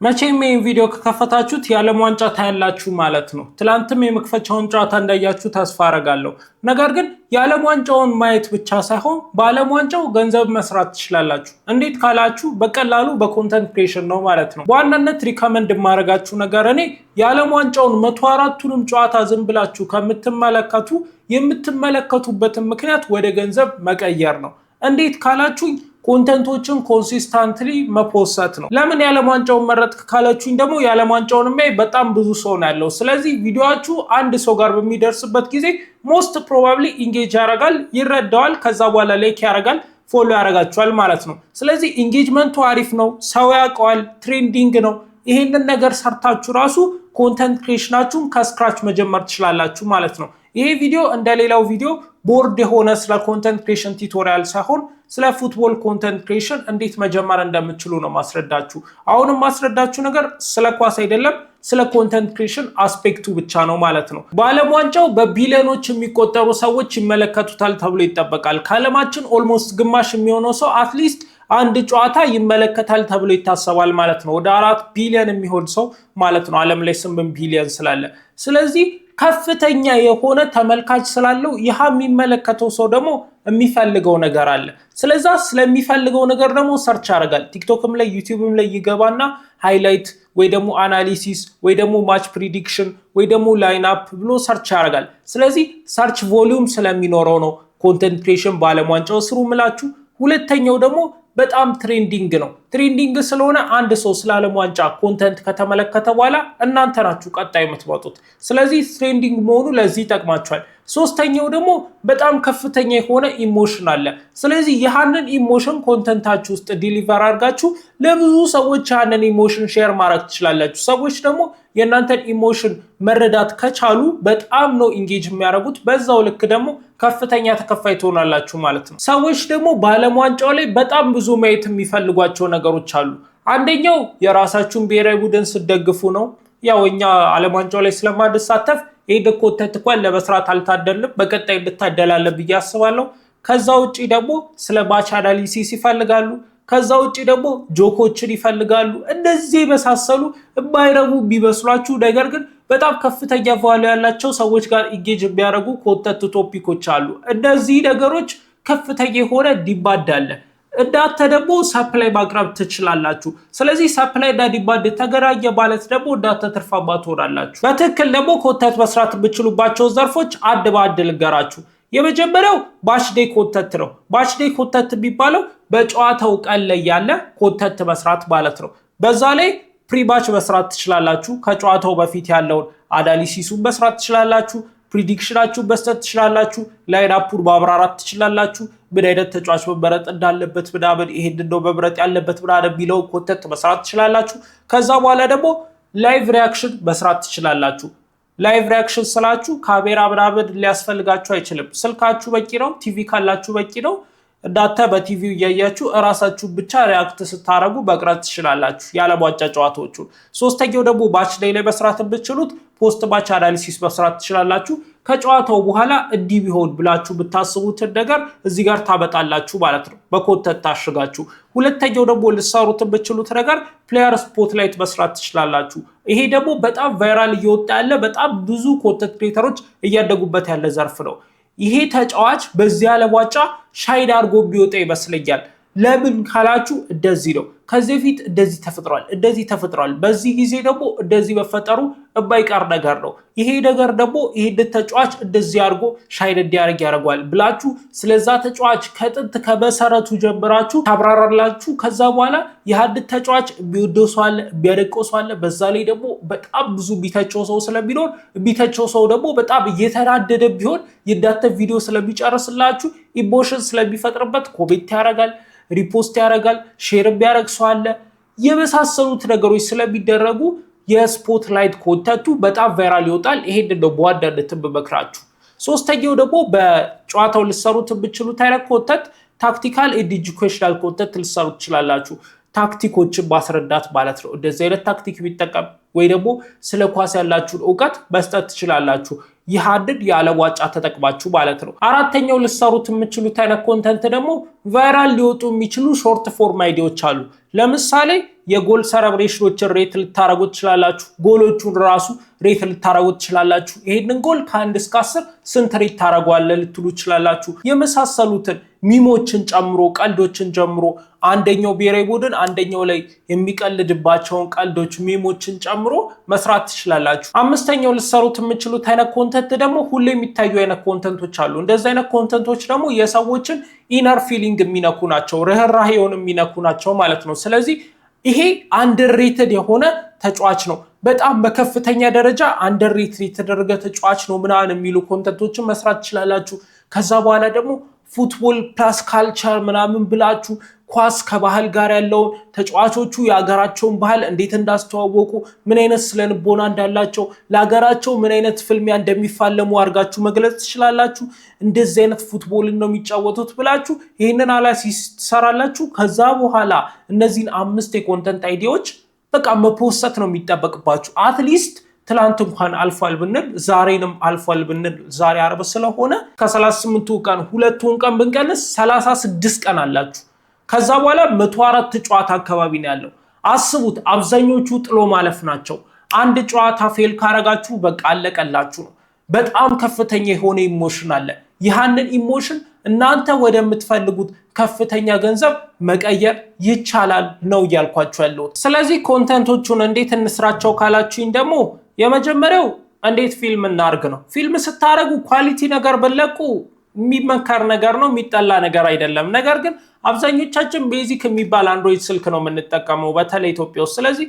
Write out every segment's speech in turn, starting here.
መቼም ይህን ቪዲዮ ከከፈታችሁት የዓለም ዋንጫ ታያላችሁ ማለት ነው። ትላንትም የመክፈቻውን ጨዋታ እንዳያችሁ ተስፋ አረጋለሁ። ነገር ግን የዓለም ዋንጫውን ማየት ብቻ ሳይሆን በዓለም ዋንጫው ገንዘብ መስራት ትችላላችሁ። እንዴት ካላችሁ በቀላሉ በኮንተንት ክሬሽን ነው ማለት ነው። በዋናነት ሪከመንድ የማደርጋችሁ ነገር እኔ የዓለም ዋንጫውን 104ቱንም ጨዋታ ዝም ብላችሁ ከምትመለከቱ የምትመለከቱበትን ምክንያት ወደ ገንዘብ መቀየር ነው። እንዴት ካላችሁኝ ኮንተንቶችን ኮንሲስታንትሊ መፖሰት ነው። ለምን የዓለም ዋንጫውን መረጥክ ካላችሁኝ ደግሞ የዓለም ዋንጫውን የሚያይ በጣም ብዙ ሰው ነው ያለው። ስለዚህ ቪዲዮአችሁ አንድ ሰው ጋር በሚደርስበት ጊዜ ሞስት ፕሮባብሊ ኢንጌጅ ያደርጋል፣ ይረዳዋል፣ ከዛ በኋላ ላይክ ያደርጋል፣ ፎሎ ያደርጋችኋል ማለት ነው። ስለዚህ ኢንጌጅመንቱ አሪፍ ነው፣ ሰው ያውቀዋል፣ ትሬንዲንግ ነው። ይሄንን ነገር ሰርታችሁ ራሱ ኮንተንት ክሬሽናችሁን ከስክራች መጀመር ትችላላችሁ ማለት ነው። ይሄ ቪዲዮ እንደሌላው ቪዲዮ ቦርድ የሆነ ስለ ኮንተንት ክሬሽን ቱቶሪያል ሳይሆን ስለ ፉትቦል ኮንተንት ክሬሽን እንዴት መጀመር እንደምትችሉ ነው ማስረዳችሁ። አሁንም ማስረዳችሁ ነገር ስለ ኳስ አይደለም፣ ስለ ኮንተንት ክሬሽን አስፔክቱ ብቻ ነው ማለት ነው። በዓለም ዋንጫው በቢሊዮኖች የሚቆጠሩ ሰዎች ይመለከቱታል ተብሎ ይጠበቃል። ከዓለማችን ኦልሞስት ግማሽ የሚሆነው ሰው አትሊስት አንድ ጨዋታ ይመለከታል ተብሎ ይታሰባል ማለት ነው። ወደ 4 ቢሊዮን የሚሆን ሰው ማለት ነው። ዓለም ላይ 8 ቢሊዮን ስላለ ስለዚህ ከፍተኛ የሆነ ተመልካች ስላለው ይህ የሚመለከተው ሰው ደግሞ የሚፈልገው ነገር አለ። ስለዛ ስለሚፈልገው ነገር ደግሞ ሰርች ያደርጋል። ቲክቶክም ላይ ዩቲዩብም ላይ ይገባና ሃይላይት ወይ ደግሞ አናሊሲስ ወይ ደግሞ ማች ፕሪዲክሽን ወይ ደግሞ ላይን አፕ ብሎ ሰርች ያደርጋል። ስለዚህ ሰርች ቮሊዩም ስለሚኖረው ነው ኮንተንት ክሬሽን በዓለም ዋንጫው ስሩ ምላችሁ። ሁለተኛው ደግሞ በጣም ትሬንዲንግ ነው። ትሬንዲንግ ስለሆነ አንድ ሰው ስለ ዓለም ዋንጫ ኮንተንት ከተመለከተ በኋላ እናንተ ናችሁ ቀጣይ የምትመጡት። ስለዚህ ትሬንዲንግ መሆኑ ለዚህ ይጠቅማችኋል። ሶስተኛው ደግሞ በጣም ከፍተኛ የሆነ ኢሞሽን አለ። ስለዚህ ያንን ኢሞሽን ኮንተንታችሁ ውስጥ ዲሊቨር አድርጋችሁ ለብዙ ሰዎች ያንን ኢሞሽን ሼር ማድረግ ትችላላችሁ። ሰዎች ደግሞ የእናንተን ኢሞሽን መረዳት ከቻሉ በጣም ነው ኢንጌጅ የሚያደርጉት። በዛው ልክ ደግሞ ከፍተኛ ተከፋይ ትሆናላችሁ ማለት ነው። ሰዎች ደግሞ በዓለም ዋንጫው ላይ በጣም ብዙ ማየት የሚፈልጓቸው ነገሮች አሉ። አንደኛው የራሳችሁን ብሔራዊ ቡድን ስትደግፉ ነው። ያው እኛ ዓለም ዋንጫው ላይ ስለማንሳተፍ ይሄ ኮንተንት እንኳን ለመስራት አልታደልም፣ በቀጣይ እንድታደላለን ብዬ አስባለሁ። ከዛ ውጪ ደግሞ ስለ ማች አናሊሲስ ይፈልጋሉ። ከዛ ውጪ ደግሞ ጆኮችን ይፈልጋሉ። እንደዚህ የመሳሰሉ የማይረቡ ቢመስሏችሁ ነገር ግን በጣም ከፍተኛ ቫልዩ ያላቸው ሰዎች ጋር ኢንጌጅ የሚያደርጉ ኮንተንት ቶፒኮች አሉ። እነዚህ ነገሮች ከፍተኛ የሆነ ዲማንድ አለ። እንዳንተ ደግሞ ሰፕላይ ማቅረብ ትችላላችሁ። ስለዚህ ሰፕላይ እና ዲማንድ ተገናኘ ማለት ደግሞ እንዳንተ ትርፋማ ትሆናላችሁ። በትክክል ደግሞ ኮንተንት መስራት የምትችሉባቸው ዘርፎች አንድ በአንድ ልንገራችሁ። የመጀመሪያው ባች ዴይ ኮንተንት ነው። ባች ዴይ ኮንተንት የሚባለው በጨዋታው ቀን ላይ ያለ ኮንተንት መስራት ማለት ነው። በዛ ላይ ፕሪባች መስራት ትችላላችሁ። ከጨዋታው በፊት ያለውን አናሊሲሱን መስራት ትችላላችሁ። ፕሪዲክሽናችሁ መስጠት ትችላላችሁ። ላይን አፑን ማብራራት ትችላላችሁ። ምን አይነት ተጫዋች መመረጥ እንዳለበት ምናምን ይሄንን ነው መምረጥ ያለበት ምናምን የሚለው ኮንተንት መስራት ትችላላችሁ። ከዛ በኋላ ደግሞ ላይቭ ሪያክሽን መስራት ትችላላችሁ። ላይቭ ሪያክሽን ስላችሁ ካሜራ ምናምን ሊያስፈልጋችሁ አይችልም። ስልካችሁ በቂ ነው። ቲቪ ካላችሁ በቂ ነው። እንዳንተ በቲቪው እያያችሁ እራሳችሁን ብቻ ሪያክት ስታረጉ መቅረጽ ትችላላችሁ የዓለም ዋንጫ ጨዋታዎቹን። ሶስተኛው ደግሞ ባች ዴይ ላይ መስራት የምትችሉት ፖስት ባች አናሊሲስ መስራት ትችላላችሁ። ከጨዋታው በኋላ እንዲህ ቢሆን ብላችሁ ብታስቡትን ነገር እዚህ ጋር ታመጣላችሁ ማለት ነው፣ በኮንተንት ታሽጋችሁ። ሁለተኛው ደግሞ ልትሰሩት የምትችሉት ነገር ፕሌየር ስፖትላይት መስራት ትችላላችሁ። ይሄ ደግሞ በጣም ቫይራል እየወጣ ያለ በጣም ብዙ ኮንተንት ክሬተሮች እያደጉበት ያለ ዘርፍ ነው። ይሄ ተጫዋች በዚህ ዓለም ዋንጫ ሻይን አድርጎ ቢወጣ ይመስለኛል። ለምን ካላችሁ እንደዚህ ነው። ከዚህ በፊት እንደዚህ ተፈጥሯል፣ በዚህ ጊዜ ደግሞ እንደዚህ መፈጠሩ የማይቀር ነገር ነው። ይሄ ነገር ደግሞ ይሄን ተጫዋች እንደዚህ አድርጎ ሻይን እንዲያደርግ ያደርገዋል ብላችሁ ስለዛ ተጫዋች ከጥንት ከመሰረቱ ጀምራችሁ ታብራራላችሁ። ከዛ በኋላ ይህን ተጫዋች የሚወደው ሰው አለ፣ የሚያደንቀው ሰው አለ። በዛ ላይ ደግሞ በጣም ብዙ የሚተቸው ሰው ስለሚኖር የሚተቸው ሰው ደግሞ በጣም እየተናደደ ቢሆን የእናንተ ቪዲዮ ስለሚጨርስላችሁ ኢሞሽን ስለሚፈጥርበት ኮሜንት ያደርጋል፣ ሪፖስት ያደርጋል፣ ሼር የሚያደርግ ሰው አለ። የመሳሰሉት ነገሮች ስለሚደረጉ የስፖትላይት ኮንተንቱ በጣም ቫይራል ይወጣል። ይሄንን ነው በዋናነት የምመክራችሁ። ሶስተኛው ደግሞ በጨዋታው ልትሰሩት የምትችሉት አይነት ኮንተንት ታክቲካል ኤንድ ኤጁኬሽናል ኮንተንት ልትሰሩ ትችላላችሁ። ታክቲኮችን ማስረዳት ማለት ነው። እንደዚህ አይነት ታክቲክ ቢጠቀም ወይ ደግሞ ስለ ኳስ ያላችሁን እውቀት መስጠት ትችላላችሁ። ይህንን የዓለም ዋንጫ ተጠቅማችሁ ማለት ነው። አራተኛው ልትሰሩት የምትችሉት አይነት ኮንተንት ደግሞ ቫይራል ሊወጡ የሚችሉ ሾርት ፎርም አይዲያዎች አሉ። ለምሳሌ የጎል ሰለብሬሽኖችን ሬት ልታረጉ ትችላላችሁ። ጎሎቹን ራሱ ሬት ልታረጉ ትችላላችሁ። ይሄንን ጎል ከ1 እስከ 10 ስንት ሬት ታረጋዋለህ ልትሉ ትችላላችሁ። የመሳሰሉትን ሚሞችን ጨምሮ ቀልዶችን ጨምሮ አንደኛው ብሔራዊ ቡድን አንደኛው ላይ የሚቀልድባቸውን ቀልዶች ሚሞችን ጨምሮ መስራት ትችላላችሁ። አምስተኛው ልትሰሩት የምትችሉት አይነት ኮንተንት ደግሞ ሁሌ የሚታዩ አይነት ኮንተንቶች አሉ። እንደዚህ አይነት ኮንተንቶች ደግሞ የሰዎችን ኢነር ፊሊንግ የሚነኩ ናቸው፣ ርህራሄውን የሚነኩ ናቸው ማለት ነው። ስለዚህ ይሄ አንደርሬትድ የሆነ ተጫዋች ነው፣ በጣም በከፍተኛ ደረጃ አንደርሬትድ የተደረገ ተጫዋች ነው ምናምን የሚሉ ኮንተንቶችን መስራት ትችላላችሁ። ከዛ በኋላ ደግሞ ፉትቦል ፕላስ ካልቸር ምናምን ብላችሁ ኳስ ከባህል ጋር ያለውን ተጫዋቾቹ የሀገራቸውን ባህል እንዴት እንዳስተዋወቁ ምን አይነት ስለንቦና እንዳላቸው ለሀገራቸው ምን አይነት ፍልሚያ እንደሚፋለሙ አድርጋችሁ መግለጽ ትችላላችሁ። እንደዚህ አይነት ፉትቦልን ነው የሚጫወቱት ብላችሁ ይህንን አናሊሲስ ትሰራላችሁ። ከዛ በኋላ እነዚህን 5 የኮንተንት አይዲያዎች በቃ መፖሰት ነው የሚጠበቅባችሁ። አትሊስት ትላንት እንኳን አልፏል ብንል ዛሬንም አልፏል ብንል ዛሬ አርብ ስለሆነ ከ38ቱ ቀን 2ቱን ቀን ብንቀንስ 36 ቀን አላችሁ። ከዛ በኋላ 104 ጨዋታ አካባቢ ነው ያለው። አስቡት፣ አብዛኞቹ ጥሎ ማለፍ ናቸው። አንድ ጨዋታ ፌል ካረጋችሁ በቃ አለቀላችሁ ነው። በጣም ከፍተኛ የሆነ ኢሞሽን አለ። ይህንን ኢሞሽን እናንተ ወደምትፈልጉት ከፍተኛ ገንዘብ መቀየር ይቻላል ነው እያልኳችሁ ያለሁት። ስለዚህ ኮንተንቶቹን እንዴት እንስራቸው ካላችሁኝ ደግሞ የመጀመሪያው እንዴት ፊልም እናርግ ነው። ፊልም ስታረጉ ኳሊቲ ነገር በለቁ የሚመከር ነገር ነው፣ የሚጠላ ነገር አይደለም። ነገር ግን አብዛኞቻችን ቤዚክ የሚባል አንድሮይድ ስልክ ነው የምንጠቀመው በተለይ ኢትዮጵያ ውስጥ። ስለዚህ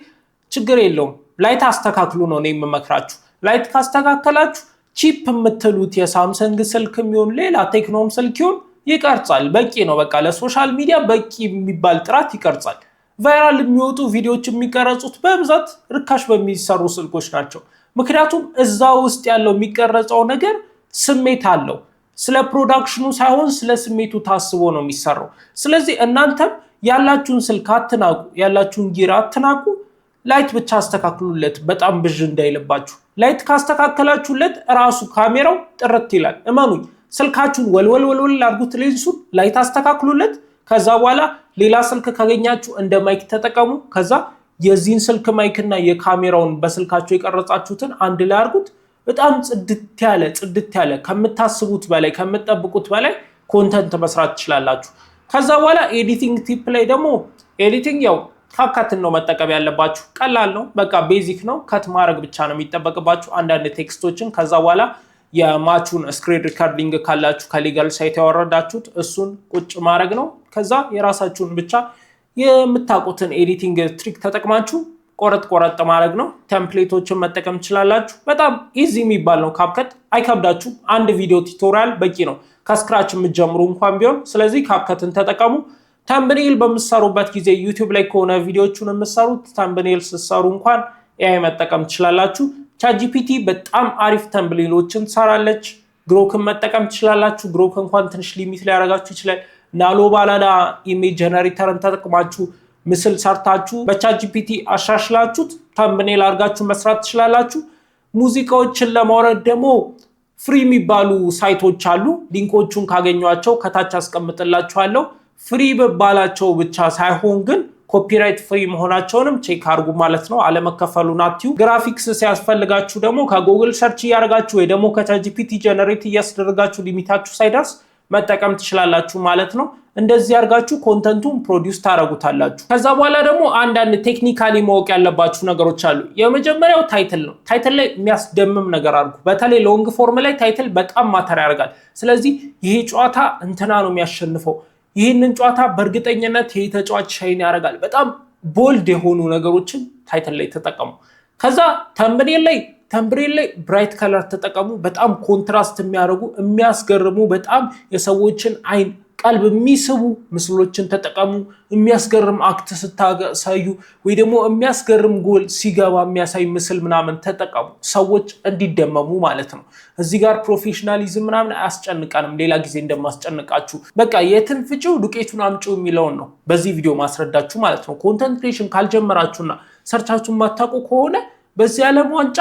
ችግር የለውም፣ ላይት አስተካክሉ ነው እኔ የምመክራችሁ። ላይት ካስተካከላችሁ ቺፕ የምትሉት የሳምሰንግ ስልክ የሚሆን ሌላ ቴክኖም ስልክ ይሁን ይቀርጻል፣ በቂ ነው። በቃ ለሶሻል ሚዲያ በቂ የሚባል ጥራት ይቀርጻል። ቫይራል የሚወጡ ቪዲዮዎች የሚቀረጹት በብዛት ርካሽ በሚሰሩ ስልኮች ናቸው። ምክንያቱም እዛ ውስጥ ያለው የሚቀረጸው ነገር ስሜት አለው። ስለ ፕሮዳክሽኑ ሳይሆን ስለ ስሜቱ ታስቦ ነው የሚሰራው። ስለዚህ እናንተም ያላችሁን ስልክ አትናቁ፣ ያላችሁን ጊራ አትናቁ። ላይት ብቻ አስተካክሉለት፣ በጣም ብዥ እንዳይልባችሁ። ላይት ካስተካከላችሁለት ራሱ ካሜራው ጥርት ይላል። እመኑኝ። ስልካችሁን ወልወል አድርጉት፣ ሌንሱን ላይት አስተካክሉለት። ከዛ በኋላ ሌላ ስልክ ካገኛችሁ እንደ ማይክ ተጠቀሙ። ከዛ የዚህን ስልክ ማይክና የካሜራውን በስልካችሁ የቀረጻችሁትን አንድ ላይ አድርጉት። በጣም ጽድት ያለ ከምታስቡት በላይ ከምትጠብቁት በላይ ኮንተንት መስራት ትችላላችሁ። ከዛ በኋላ ኤዲቲንግ ቲፕ ላይ ደግሞ ኤዲቲንግ ያው ካፕካትን ነው መጠቀም ያለባችሁ። ቀላል ነው፣ በቃ ቤዚክ ነው። ከት ማድረግ ብቻ ነው የሚጠበቅባችሁ አንዳንድ ቴክስቶችን። ከዛ በኋላ የማቹን ስክሪን ሪካርዲንግ ካላችሁ ከሊጋል ሳይት ያወረዳችሁት እሱን ቁጭ ማድረግ ነው። ከዛ የራሳችሁን ብቻ የምታውቁትን ኤዲቲንግ ትሪክ ተጠቅማችሁ ቆረጥ ማድረግ ነው። ቴምፕሌቶችን መጠቀም ትችላላችሁ። በጣም ኢዚ የሚባል ነው ካፕከት፣ አይከብዳችሁ። አንድ ቪዲዮ ቱቶሪያል በቂ ነው ከስክራች የምትጀምሩ እንኳን ቢሆን። ስለዚህ ካፕከትን ተጠቀሙ። ተምብኔል በምትሰሩበት ጊዜ ዩቲዩብ ላይ ከሆነ ቪዲዮቹን የምትሰሩት ተምብኔል ስትሰሩ እንኳን ኤአይ መጠቀም ትችላላችሁ። ቻትጂፒቲ በጣም አሪፍ ተምብኔሎችን ትሰራለች። ግሮክን መጠቀም ትችላላችሁ። ግሮክ እንኳን ትንሽ ሊሚት ሊያደርጋችሁ ይችላል። ናሎ ባላዳ ኢሜጅ ጀነሬተርን ተጠቅማችሁ ምስል ሰርታችሁ በቻትጂፒቲ አሻሽላችሁት ተምብኔል አድርጋችሁ መስራት ትችላላችሁ። ሙዚቃዎችን ለማውረድ ደግሞ ፍሪ የሚባሉ ሳይቶች አሉ። ሊንኮቹን ካገኟቸው ከታች አስቀምጥላችኋለሁ። ፍሪ በባላቸው ብቻ ሳይሆን ግን ኮፒራይት ፍሪ መሆናቸውንም ቼክ አድርጉ ማለት ነው። አለመከፈሉን አትዩ። ግራፊክስ ሲያስፈልጋችሁ ደግሞ ከጉግል ሰርች እያደረጋችሁ ወይ ደግሞ ከቻትጂፒቲ ጀነሬት እያስደረጋችሁ ሊሚታችሁ ሳይደርስ መጠቀም ትችላላችሁ ማለት ነው። እንደዚህ አድርጋችሁ ኮንተንቱን ፕሮዲውስ ታረጉታላችሁ። ከዛ በኋላ ደግሞ አንዳንድ ቴክኒካሊ ማወቅ ያለባችሁ ነገሮች አሉ። የመጀመሪያው ታይትል ነው። ታይትል ላይ የሚያስደምም ነገር አድርጉ። በተለይ ሎንግ ፎርም ላይ ታይትል በጣም ማተር ያደርጋል። ስለዚህ ይሄ ጨዋታ እንትና ነው የሚያሸንፈው፣ ይህንን ጨዋታ በእርግጠኝነት ይሄ ተጫዋች ሻይን ያደርጋል፣ በጣም ቦልድ የሆኑ ነገሮችን ታይትል ላይ ተጠቀሙ። ከዛ ተምብኔል ላይ ብራይት ከለር ተጠቀሙ። በጣም ኮንትራስት የሚያደርጉ የሚያስገርሙ፣ በጣም የሰዎችን አይን ቀልብ የሚስቡ ምስሎችን ተጠቀሙ። የሚያስገርም አክት ስታሳዩ ወይ ደግሞ የሚያስገርም ጎል ሲገባ የሚያሳይ ምስል ምናምን ተጠቀሙ፣ ሰዎች እንዲደመሙ ማለት ነው። እዚህ ጋር ፕሮፌሽናሊዝም ምናምን አያስጨንቀንም፣ ሌላ ጊዜ እንደማስጨንቃችሁ። በቃ የትን ፍጪው ዱቄቱን አምጪው የሚለውን ነው በዚህ ቪዲዮ ማስረዳችሁ ማለት ነው። ኮንተንት ክሬሽን ካልጀመራችሁና ሰርቻችሁ ማታውቁ ከሆነ በዚህ ዓለም ዋንጫ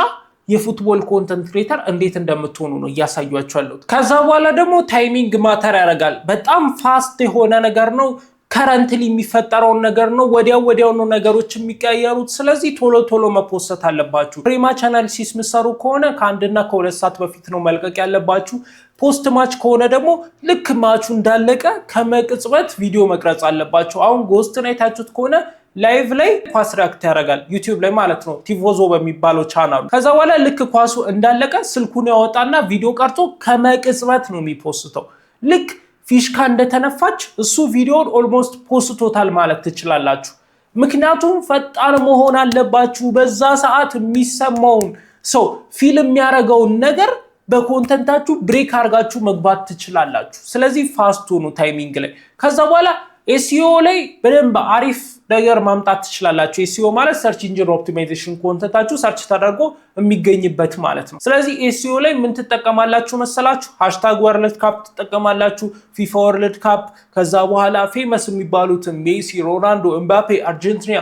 የፉትቦል ኮንተንት ክሬተር እንዴት እንደምትሆኑ ነው እያሳያችሁ ያለሁት። ከዛ በኋላ ደግሞ ታይሚንግ ማተር ያደርጋል። በጣም ፋስት የሆነ ነገር ነው። ከረንትሊ የሚፈጠረውን ነገር ነው። ወዲያው ነው ነገሮች የሚቀየሩት። ስለዚህ ቶሎ መፖስት አለባችሁ። ፕሪማች አናሊሲስ ምሰሩ ከሆነ ከአንድና ከሁለት ሰዓት በፊት ነው መልቀቅ ያለባችሁ። ፖስት ማች ከሆነ ደግሞ ልክ ማቹ እንዳለቀ ከመቅጽበት ቪዲዮ መቅረጽ አለባችሁ። አሁን ጎስትን አይታችሁት ከሆነ ላይቭ ላይ ኳስ ሪአክት ያደርጋል ዩቲዩብ ላይ ማለት ነው፣ ቲቮዞ በሚባለው ቻናሉ። ከዛ በኋላ ልክ ኳሱ እንዳለቀ ስልኩን ያወጣና ቪዲዮ ቀርጾ ከመቅጽበት ነው የሚፖስተው። ልክ ፊሽካ እንደተነፋች እሱ ቪዲዮን ኦልሞስት ፖስቶታል ማለት ትችላላችሁ። ምክንያቱም ፈጣን መሆን አለባችሁ። በዛ ሰዓት የሚሰማውን ሰው ፊልም የሚያደርገውን ነገር በኮንተንታችሁ ብሬክ አድርጋችሁ መግባት ትችላላችሁ። ስለዚህ ፋስት ሆኑ ታይሚንግ ላይ። ከዛ በኋላ ኤስኢኦ ላይ በደንብ አሪፍ ነገር ማምጣት ትችላላችሁ። ኤስኢኦ ማለት ሰርች ኢንጂን ኦፕቲማይዜሽን፣ ኮንተንታችሁ ሰርች ተደርጎ የሚገኝበት ማለት ነው። ስለዚህ ኤስኢኦ ላይ ምን ትጠቀማላችሁ መሰላችሁ? ሃሽታግ ወርልድ ካፕ ትጠቀማላችሁ፣ ፊፋ ወርልድ ካፕ። ከዛ በኋላ ፌመስ የሚባሉትን ሜሲ፣ ሮናልዶ፣ ኤምባፔ፣ አርጀንቲና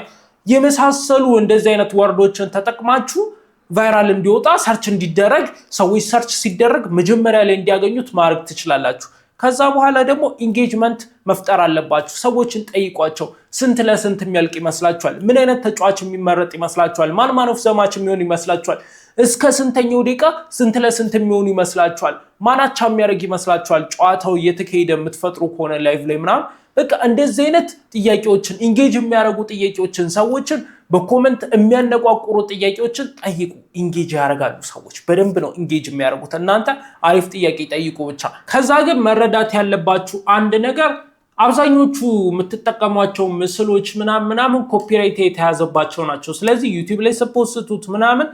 የመሳሰሉ እንደዚህ አይነት ወርዶችን ተጠቅማችሁ ቫይራል እንዲወጣ ሰርች እንዲደረግ፣ ሰዎች ሰርች ሲደረግ መጀመሪያ ላይ እንዲያገኙት ማድረግ ትችላላችሁ። ከዛ በኋላ ደግሞ ኢንጌጅመንት መፍጠር አለባችሁ። ሰዎችን ጠይቋቸው። ስንት ለስንት የሚያልቅ ይመስላችኋል? ምን አይነት ተጫዋች የሚመረጥ ይመስላችኋል? ማን ኦፍ ዘ ማች የሚሆን ይመስላችኋል? እስከ ስንተኛው ደቂቃ ስንት ለስንት የሚሆኑ ይመስላችኋል? ማናቻ የሚያደርግ ይመስላችኋል? ጨዋታው እየተካሄደ የምትፈጥሩ ከሆነ ላይቭ ላይ ምናምን በቃ እንደዚህ አይነት ጥያቄዎችን፣ ኢንጌጅ የሚያደርጉ ጥያቄዎችን፣ ሰዎችን በኮመንት የሚያነቋቁሩ ጥያቄዎችን ጠይቁ። ኢንጌጅ ያደርጋሉ ሰዎች። በደንብ ነው ኢንጌጅ የሚያደርጉት። እናንተ አሪፍ ጥያቄ ጠይቁ ብቻ። ከዛ ግን መረዳት ያለባችሁ አንድ ነገር፣ አብዛኞቹ የምትጠቀሟቸው ምስሎች ምናምን ኮፒራይት የተያዘባቸው ናቸው። ስለዚህ ዩቲዩብ ላይ ስፖስቱት ምናምን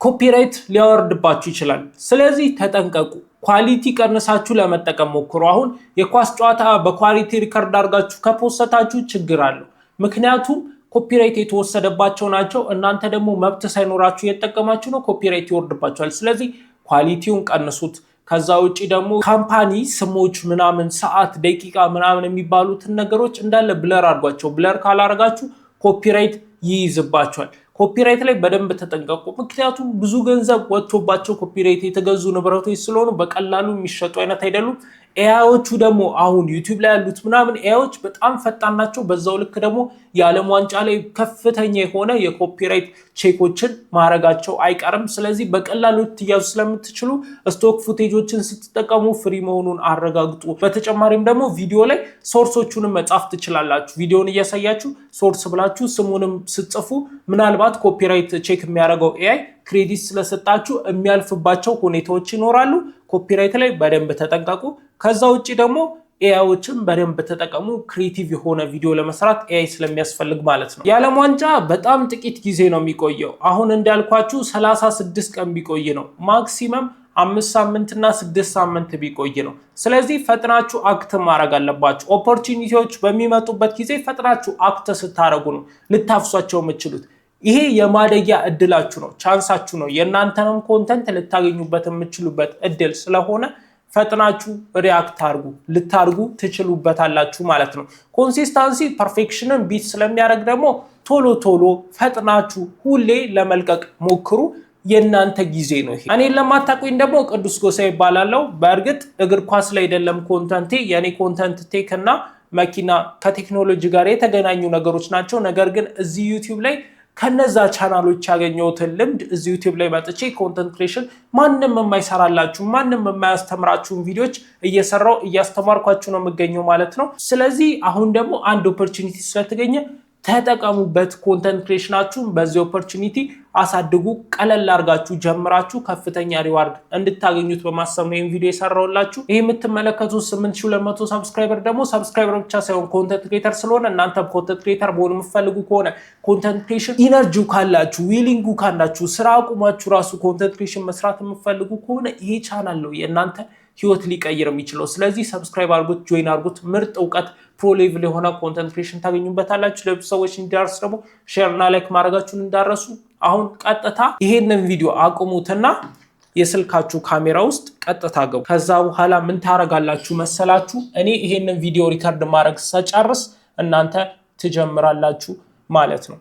ኮፒራይት ሊያወርድባችሁ ይችላል። ስለዚህ ተጠንቀቁ። ኳሊቲ ቀንሳችሁ ለመጠቀም ሞክሩ። አሁን የኳስ ጨዋታ በኳሊቲ ሪከርድ አድርጋችሁ ከፖስታችሁ ችግር አለው። ምክንያቱም ኮፒራይት የተወሰደባቸው ናቸው። እናንተ ደግሞ መብት ሳይኖራችሁ እየተጠቀማችሁ ነው፣ ኮፒራይት ይወርድባችኋል። ስለዚህ ኳሊቲውን ቀንሱት። ከዛ ውጪ ደግሞ ካምፓኒ ስሞች ምናምን፣ ሰዓት፣ ደቂቃ ምናምን የሚባሉትን ነገሮች እንዳለ ብለር አድርጓቸው። ብለር ካላረጋችሁ ኮፒራይት ይይዝባችኋል። ኮፒራይት ላይ በደንብ ተጠንቀቁ። ምክንያቱም ብዙ ገንዘብ ወጥቶባቸው ኮፒራይት የተገዙ ንብረቶች ስለሆኑ በቀላሉ የሚሸጡ አይነት አይደሉም። ኤአይዎቹ ደግሞ አሁን ዩቲዩብ ላይ ያሉት ምናምን ኤአይዎች በጣም ፈጣን ናቸው። በዛው ልክ ደግሞ የዓለም ዋንጫ ላይ ከፍተኛ የሆነ የኮፒራይት ቼኮችን ማድረጋቸው አይቀርም። ስለዚህ በቀላሉ ትያዙ ስለምትችሉ ስቶክ ፉቴጆችን ስትጠቀሙ ፍሪ መሆኑን አረጋግጡ። በተጨማሪም ደግሞ ቪዲዮ ላይ ሶርሶቹንም መጻፍ ትችላላችሁ። ቪዲዮን እያሳያችሁ ሶርስ ብላችሁ ስሙንም ስትጽፉ ምናልባት ኮፒራይት ቼክ የሚያደርገው ኤአይ ክሬዲት ስለሰጣችሁ የሚያልፍባቸው ሁኔታዎች ይኖራሉ። ኮፒራይት ላይ በደንብ ተጠንቀቁ። ከዛ ውጪ ደግሞ ኤአይዎችን በደንብ ተጠቀሙ። ክሪኤቲቭ የሆነ ቪዲዮ ለመስራት ኤአይ ስለሚያስፈልግ ማለት ነው። የዓለም ዋንጫ በጣም ጥቂት ጊዜ ነው የሚቆየው። አሁን እንዳልኳችሁ 36 ቀን ቢቆይ ነው ማክሲመም 5 ሳምንትና 6 ሳምንት ቢቆይ ነው። ስለዚህ ፈጥናችሁ አክት ማድረግ አለባችሁ። ኦፖርቹኒቲዎች በሚመጡበት ጊዜ ፈጥናችሁ አክት ስታደርጉ ነው ልታፍሷቸው የምችሉት። ይሄ የማደጊያ እድላችሁ ነው፣ ቻንሳችሁ ነው። የእናንተንም ኮንተንት ልታገኙበት የምችሉበት እድል ስለሆነ ፈጥናችሁ ሪአክት አድርጉ፣ ልታርጉ ትችሉበታላችሁ ማለት ነው። ኮንሲስታንሲ ፐርፌክሽንን ቢት ስለሚያደርግ ደግሞ ቶሎ ፈጥናችሁ ሁሌ ለመልቀቅ ሞክሩ። የእናንተ ጊዜ ነው ይሄ። እኔን ለማታውቁኝ ደግሞ ቅዱስ ጎሳ ይባላለው። በእርግጥ እግር ኳስ ላይ አይደለም ኮንተንቴ። የኔ ኮንተንት ቴክ እና መኪና ከቴክኖሎጂ ጋር የተገናኙ ነገሮች ናቸው። ነገር ግን እዚህ ዩቲዩብ ላይ ከነዛ ቻናሎች ያገኘሁትን ልምድ እዚህ ዩቲዩብ ላይ መጥቼ ኮንተንት ክሬሽን ማንም የማይሰራላችሁ ማንም የማያስተምራችሁን ቪዲዮዎች እየሰራው እያስተማርኳችሁ ነው የምገኘው ማለት ነው። ስለዚህ አሁን ደግሞ አንድ ኦፖርቹኒቲ ስለተገኘ ተጠቀሙበት። ኮንተንት ክሬሽናችሁን በዚህ ኦፖርቹኒቲ አሳድጉ። ቀለል አድርጋችሁ ጀምራችሁ ከፍተኛ ሪዋርድ እንድታገኙት በማሰብ ነው ይህን ቪዲዮ የሰራሁላችሁ። ይህ የምትመለከቱት 8200 ሰብስክራይበር ደግሞ ሰብስክራይበር ብቻ ሳይሆን ኮንተንት ክሬተር ስለሆነ እናንተ ኮንተንት ክሬተር መሆን የምትፈልጉ ከሆነ ኮንተንት ክሬሽን ኢነርጂው ካላችሁ፣ ዊሊንጉ ካላችሁ፣ ስራ አቁማችሁ ራሱ ኮንተንት ክሬሽን መስራት የምትፈልጉ ከሆነ ይሄ ቻናል ነው የእናንተ ህይወት ሊቀይር የሚችለው። ስለዚህ ሰብስክራይብ አድርጉት፣ ጆይን አድርጉት። ምርጥ እውቀት ፕሮ ሌቭል የሆነ ኮንተንት ክሬሽን ታገኙበታላችሁ። ለብዙ ሰዎች እንዲደርስ ደግሞ ሼር እና ላይክ ማድረጋችሁን እንዳረሱ። አሁን ቀጥታ ይሄንን ቪዲዮ አቁሙትና የስልካችሁ ካሜራ ውስጥ ቀጥታ ገቡ። ከዛ በኋላ ምን ታረጋላችሁ መሰላችሁ? እኔ ይሄንን ቪዲዮ ሪከርድ ማድረግ ሳጨርስ እናንተ ትጀምራላችሁ ማለት ነው።